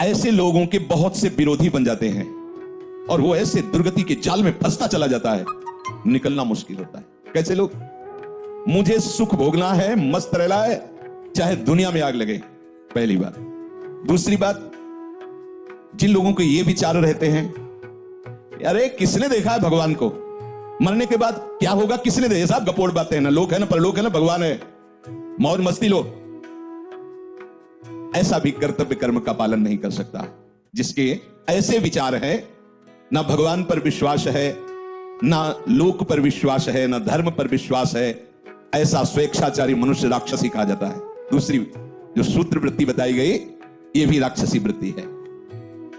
ऐसे लोगों के बहुत से विरोधी बन जाते हैं और वो ऐसे दुर्गति के जाल में फंसता चला जाता है, निकलना मुश्किल होता है। कैसे लोग, मुझे सुख भोगना है, मस्त रहना है, चाहे दुनिया में आग लगे, पहली बात। दूसरी बात, जिन लोगों के ये विचार रहते हैं, अरे किसने देखा है भगवान को, मरने के बाद क्या होगा किसने देखा, साहब गपोड़ बातें हैं ना, लोक है ना परलोक है ना भगवान है, मौज मस्ती लो। ऐसा भी कर्तव्य कर्म का पालन नहीं कर सकता जिसके ऐसे विचार है, ना भगवान पर विश्वास है, ना लोक पर विश्वास है, ना धर्म पर विश्वास है। ऐसा स्वेच्छाचारी मनुष्य राक्षसी कहा जाता है। दूसरी जो सूत्र वृत्ति बताई गई, यह भी राक्षसी वृत्ति है।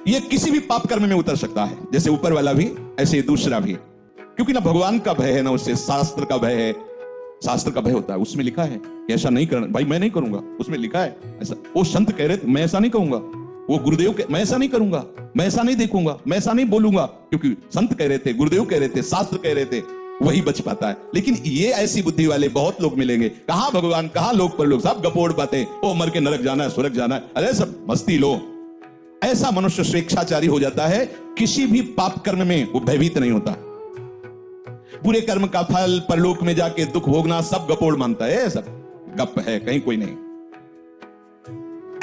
यह किसी भी पाप कर्म में उतर सकता है, जैसे ऊपर वाला भी ऐसे दूसरा भी, क्योंकि ना भगवान का भय है ना उससे शास्त्र का भय है। शास्त्र का भय होता है, उसमें लिखा है कि ऐसा नहीं करना, भाई मैं नहीं करूंगा, उसमें लिखा है ऐसा। वो संत कह रहे थे मैं ऐसा नहीं कहूंगा, वो गुरुदेव मैं ऐसा नहीं करूंगा, मैं ऐसा नहीं देखूंगा, मैं ऐसा नहीं बोलूंगा, क्योंकि संत कह रहे थे, गुरुदेव कह रहे थे, शास्त्र कह रहे थे, वही बच पाता है। लेकिन ये ऐसी बुद्धि वाले बहुत लोग मिलेंगे, कहां भगवान कहां लोग पर लोग, सब गपोड़ बातें, ओ मर के नरक जाना है स्वर्ग जाना है, अरे सब मस्ती लो। ऐसा मनुष्य स्वेच्छाचारी हो जाता है, किसी भी पाप कर्म में वो भयभीत नहीं होता। बुरे कर्म का फल परलोक में जाके दुख भोगना सब गपोड़ मानता है, सब गप है, कहीं कोई नहीं।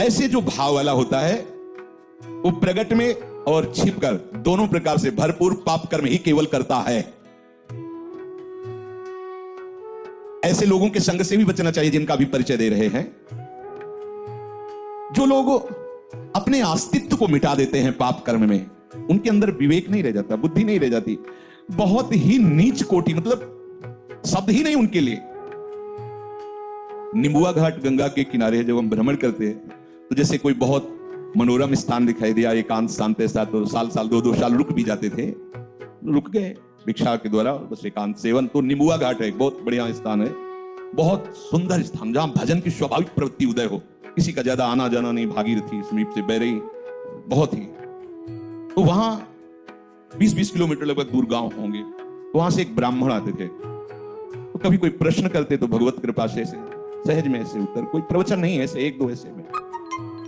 ऐसे जो भाव वाला होता है वो प्रगट में और छिपकर दोनों प्रकार से भरपूर पाप कर्म ही केवल करता है। ऐसे लोगों के संग से भी बचना चाहिए जिनका भी परिचय दे रहे हैं। जो लोग अपने अस्तित्व को मिटा देते हैं पाप कर्म में, उनके अंदर विवेक नहीं रह जाता, बुद्धि नहीं रह जाती, बहुत ही नीच कोटि, मतलब शब्द ही नहीं उनके लिए। निम्बुआ घाट गंगा के किनारे जब हम भ्रमण करते हैं तो जैसे कोई बहुत मनोरम स्थान दिखाई दिया, एकांत शांत ऐसा, तो साल 2-2 साल रुक भी जाते थे, रुक गए भिक्षा के द्वारा, बस एकांत सेवन। तो निम्बुआ घाट है, एक बहुत बढ़िया स्थान है, बहुत सुंदर स्थान, जहां भजन की स्वाभाविक प्रवृत्ति उदय हो, किसी का ज्यादा आना जाना नहीं, भागीरथी समीप से बह रही, बहुत ही। तो वहां 20-20 किलोमीटर लगभग दूर गांव होंगे, तो वहां से एक ब्राह्मण आते थे, तो कभी कोई प्रश्न करते तो भगवत कृपा से सहज में ऐसे उत्तर, कोई प्रवचन नहीं, ऐसे 1-2 ऐसे में।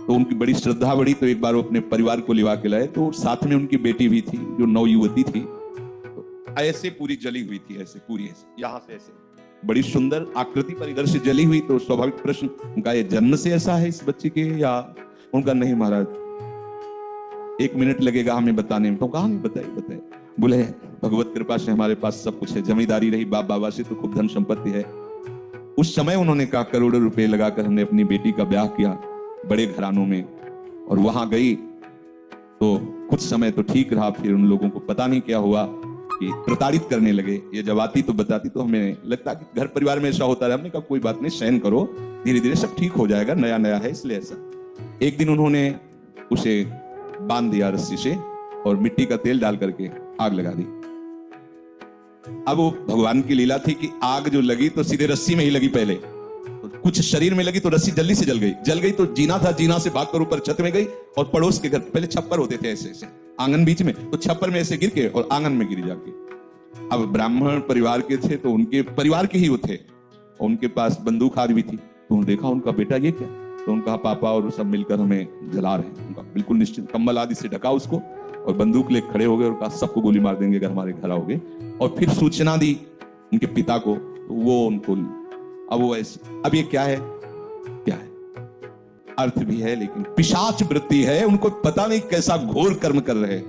तो उनकी बड़ी श्रद्धा बढ़ी, तो एक बार वो अपने परिवार को लिवा के लाए, तो साथ में उनकी बेटी भी थी जो नवयुवती थी, तो ऐसे पूरी जली हुई थी, ऐसे पूरी ऐसे, यहां से ऐसे बड़ी सुंदर आकृति पर इधर से जली हुई। तो स्वाभाविक प्रश्न उनका, ये जन्म से ऐसा है इस बच्चे के, या उनका नहीं महाराज 1 मिनट लगेगा हमें बताने में। तो कहा नहीं, बताइए। बोले भगवत कृपा से हमारे पास सब कुछ है, जमींदारी रही, बाप बाबा से तो खूब धन संपत्ति है। उस समय उन्होंने कहा करोड़ों रुपए लगाकर हमने अपनी बेटी का ब्याह किया बड़े घरानों में, और वहां गई तो कुछ समय तो ठीक रहा, फिर उन लोगों को पता नहीं क्या हुआ कि प्रताड़ित करने लगे। ये जब आती तो बताती तो हमें लगता कि घर परिवार में ऐसा होता है। हमने कहा कोई बात नहीं, सहन करो, धीरे धीरे सब ठीक हो जाएगा, नया नया है इसलिए ऐसा। एक दिन उन्होंने उसे बांध दिया रस्सी से और मिट्टी का तेल डाल करके आग लगा दी। अब वो भगवान की लीला थी कि आग जो लगी तो सीधे रस्सी में ही लगी, पहले तो कुछ शरीर में लगी तो रस्सी जल्दी से जल गई। तो जीना था, जीना से भागकर ऊपर छत में गई और पड़ोस के घर, पहले छप्पर होते थे ऐसे ऐसे आंगन बीच में, तो छप्पर में ऐसे गिर के और आंगन में गिर जाके। अब ब्राह्मण परिवार के थे तो उनके परिवार के ही वो थे, और उनके पास बंदूक आदि भी थी। तो देखा उनका बेटा ये क्या, तो उनका पापा और सब मिलकर हमें जला रहे हैं। उनका बिल्कुल निश्चित, कंबल आदि से ढका उसको, और बंदूक लेकर खड़े हो गए और कहा सबको गोली मार देंगे अगर हमारे घर आओगे। और फिर सूचना दी उनके पिता को, तो वो उनको, अब वो ऐसे, अब ये क्या है, अर्थ भी है लेकिन पिशाच वृत्ति है, उनको पता नहीं कैसा घोर कर्म कर रहे हैं।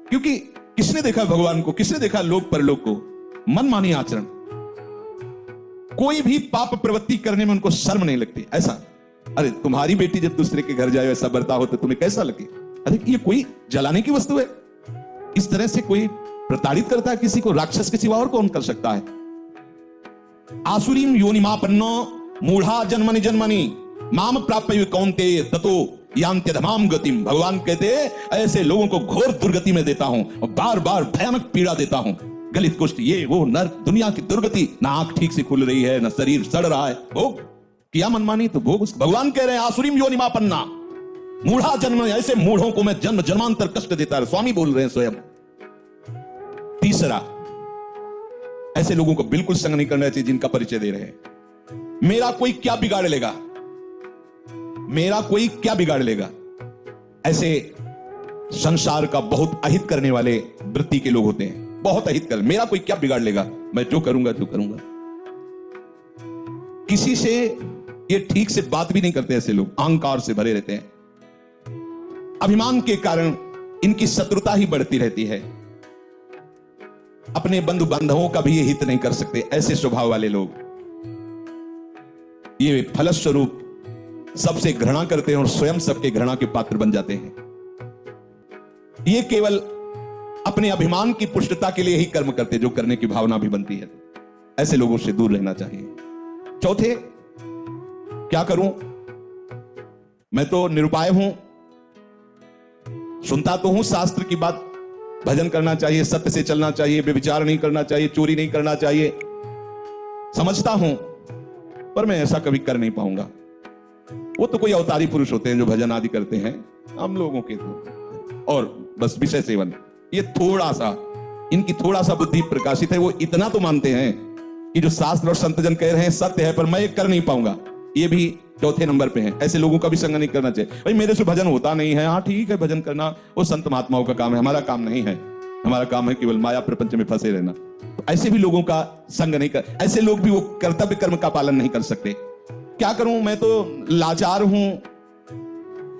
क्योंकि किसने देखा भगवान को, किसने देखा लोक परलोक को, मनमानी आचरण। कोई भी पाप प्रवृत्ति करने में उनको शर्म नहीं लगती। ऐसा, अरे तुम्हारी बेटी जब दूसरे के घर जाए ऐसा बर्ताव हो तो तुम्हें कैसा लगे, अरे ये कोई जलाने की वस्तु है। इस तरह से कोई प्रताड़ित करता है किसी को, राक्षस के सिवा और कौन कर सकता है। आसुरीम योनिमापन्नो मूढ़ा जन्मनि जन्मनि माम प्राप्य कौन्तेय ततो यान्त्यधमाम गतिम। भगवान कहते हैं ऐसे लोगों को घोर दुर्गति में देता हूं और बार बार भयानक पीड़ा देता हूं, गलित कुष्ठ, ये वो नर्क, दुनिया की दुर्गति, ना आंख ठीक से खुल रही है, ना शरीर सड़ रहा है, भोग किया मनमानी तो भोग। भगवान कह रहे हैं आसुरीम योनिमापन्ना मूढ़ा जन्म, ऐसे मूढ़ों को मैं जन्म जन्मांतर कष्ट देता है, स्वामी बोल रहे हैं स्वयं। तीसरा, ऐसे लोगों को बिल्कुल संग नहीं करना चाहिए जिनका परिचय दे रहे हैं। मेरा कोई क्या बिगाड़ लेगा, मेरा कोई क्या बिगाड़ लेगा, ऐसे संसार का बहुत अहित करने वाले वृत्ति के लोग होते हैं, बहुत अहित कर, मेरा कोई क्या बिगाड़ लेगा, मैं जो करूंगा जो करूंगा। किसी से ये ठीक से बात भी नहीं करते, ऐसे लोग अहंकार से भरे रहते हैं। अभिमान के कारण इनकी शत्रुता ही बढ़ती रहती है, अपने बंधु बांधवों का भी ये हित नहीं कर सकते। ऐसे स्वभाव वाले लोग ये फलस्वरूप सबसे घृणा करते हैं और स्वयं सबके घृणा के पात्र बन जाते हैं। ये केवल अपने अभिमान की पुष्टता के लिए ही कर्म करते हैं, जो करने की भावना भी बनती है। ऐसे लोगों से दूर रहना चाहिए। चौथे, क्या करूं, मैं तो निरुपाय हूं, सुनता तो हूं शास्त्र की बात, भजन करना चाहिए, सत्य से चलना चाहिए, व्यभिचार नहीं करना चाहिए, चोरी नहीं करना चाहिए, समझता हूं, पर मैं ऐसा कभी कर नहीं पाऊंगा। वो तो कोई अवतारी पुरुष होते हैं जो भजन आदि करते हैं, हम लोगों के तो और बस विषय सेवन, ये थोड़ा सा इनकी थोड़ा सा बुद्धि प्रकाशित है। वो इतना तो मानते हैं कि जो शास्त्र और संतजन कह रहे हैं सत्य है, पर मैं ये कर नहीं पाऊंगा। ये भी चौथे नंबर पे है। ऐसे लोगों का भी संग नहीं करना चाहिए। भाई मेरे से भजन होता नहीं है, हाँ ठीक है, भजन करना वो संत महात्माओं का काम है, हमारा काम नहीं है। हमारा काम है केवल माया प्रपंच में फंसे रहना। तो ऐसे भी लोगों का संग नहीं कर, ऐसे लोग भी वो कर्तव्य कर्म का पालन नहीं कर सकते। क्या करूं, मैं तो लाचार हूं,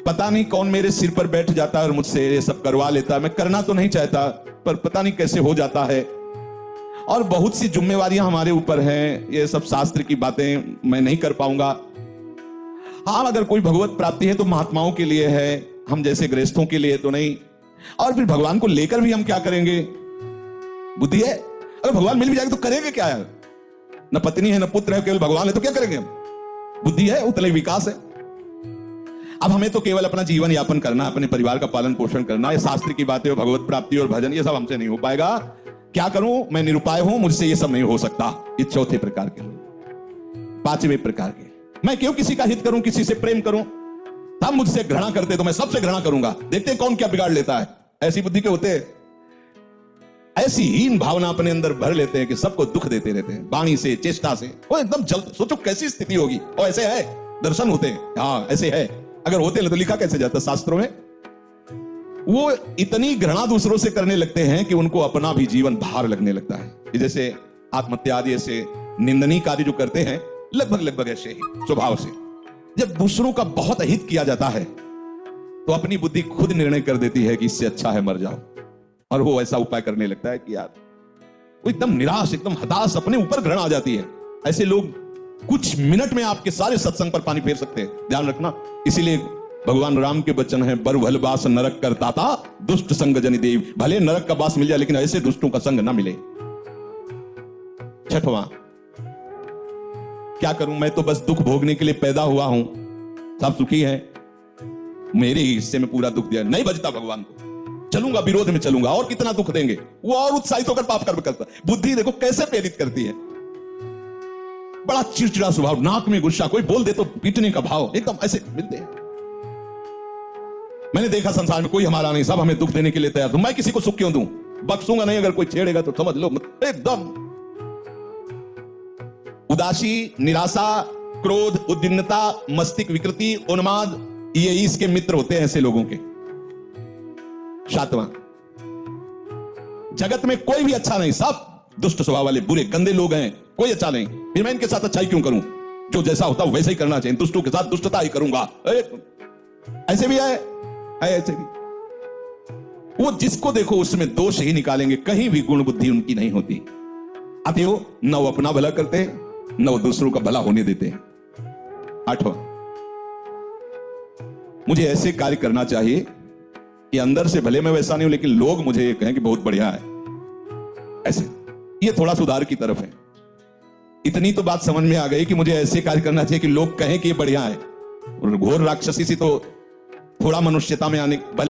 पता नहीं कौन मेरे सिर पर बैठ जाता है और मुझसे ये सब करवा लेता है। मैं करना तो नहीं चाहता, पर पता नहीं कैसे हो जाता है। और बहुत सी जिम्मेवारियां हमारे ऊपर हैं, ये सब शास्त्र की बातें मैं नहीं कर पाऊंगा। हाँ, अगर कोई भगवत प्राप्ति है तो महात्माओं के लिए है, हम जैसे गृहस्थों के लिए तो नहीं। और फिर भगवान को लेकर भी हम क्या करेंगे, बुद्धि है, अगर भगवान मिल भी जाएगा तो करेंगे क्या यार, न पत्नी है न पुत्र है, केवल भगवान है, तो क्या करेंगे हम, बुद्धि है, उतने विकास है। अब हमें तो केवल अपना जीवन यापन करना, अपने परिवार का पालन पोषण करना, ये शास्त्र की बातें, भगवत प्राप्ति और भजन, ये सब हमसे नहीं हो पाएगा। क्या करूं, मैं निरुपाय हूं, मुझसे ये सब नहीं हो सकता। ये चौथे प्रकार के लोग। पांचवें प्रकार के, मैं क्यों किसी का हित करूं, किसी से प्रेम करूं, तब मुझसे घृणा करते तो मैं सबसे घृणा करूंगा, देखते कौन क्या बिगाड़ लेता है। ऐसी बुद्धि के होते हैं, ऐसी हीन भावना अपने अंदर भर लेते हैं कि सबको दुख देते रहते हैं, वाणी से, चेष्टा से। वो एकदम जल्द, सोचो कैसी स्थिति होगी। और ऐसे है, दर्शन होते हैं, हाँ ऐसे है, अगर होते तो लिखा कैसे जाता शास्त्रों में। वो इतनी घृणा दूसरों से करने लगते हैं कि उनको अपना भी जीवन भार लगने लगता है। जैसे आत्महत्या आदि ऐसे निंदनीय कार्य जो करते हैं, लगभग ऐसे ही स्वभाव से। जब दूसरों का बहुत हित किया जाता है तो अपनी बुद्धि खुद निर्णय कर देती है कि इससे अच्छा है मर जाओ, और वो ऐसा उपाय करने लगता है कि यार वो एकदम निराश, एकदम हताश, अपने ऊपर घृणा आ जाती है। ऐसे लोग कुछ मिनट में आपके सारे सत्संग पर पानी फेर सकते हैं, ध्यान रखना। इसीलिए भगवान राम के वचन है, बर भल बास नरक करता था, दुष्ट संग जनि देव। भले नरक का बास मिल जाए, लेकिन ऐसे दुष्टों का संग ना मिले। छठवां, क्या करूं, मैं तो बस दुख भोगने के लिए पैदा हुआ हूं, सब सुखी है, मेरे ही हिस्से में पूरा दुख दिया, नहीं बचता भगवान को, चलूंगा विरोध में चलूंगा, और कितना दुख देंगे। वो और उत्साहित होकर पाप कर्म करता। बुद्धि देखो कैसे प्रेरित करती है, बड़ा चिड़चिड़ा स्वभाव, नाक में गुस्सा, कोई बोल दे तो पीटने का भाव, एकदम ऐसे मिलते हैं। मैंने देखा संसार में कोई हमारा नहीं, सब हमें दुख देने के लिए तैयार। तो मैं किसी को सुख क्यों दूं, बख्शूंगा नहीं, अगर कोई छेड़ेगा तो समझ लो एकदम। उदासी, निराशा, क्रोध, उद्विग्नता, मस्तिष्क विकृति, उन्माद, ये इसके मित्र होते हैं ऐसे लोगों के। सातवां, जगत में कोई भी अच्छा नहीं, सब दुष्ट स्वभाव वाले बुरे गंदे लोग हैं, कोई अच्छा नहीं। फिर मैं इनके साथ अच्छाई क्यों करूं, जो जैसा होता है वैसे ही करना चाहिए, दुष्टों के साथ दुष्टता ही करूंगा। ऐसे भी है ऐसे भी। वो जिसको देखो उसमें दोष ही निकालेंगे, कहीं भी गुण बुद्धि उनकी नहीं होती। अतएव न वो अपना भला करते हैं, न वो दूसरों का भला होने देते हैं। आठवां, मुझे ऐसे कार्य करना चाहिए कि अंदर से भले मैं वैसा नहीं हूं, लेकिन लोग मुझे कहें कि बहुत बढ़िया है। ऐसे, ये थोड़ा सुधार की तरफ है। इतनी तो बात समझ में आ गई कि मुझे ऐसे कार्य करना चाहिए कि लोग कहें कि ये बढ़िया है। और घोर राक्षसी सी तो थोड़ा मनुष्यता में आने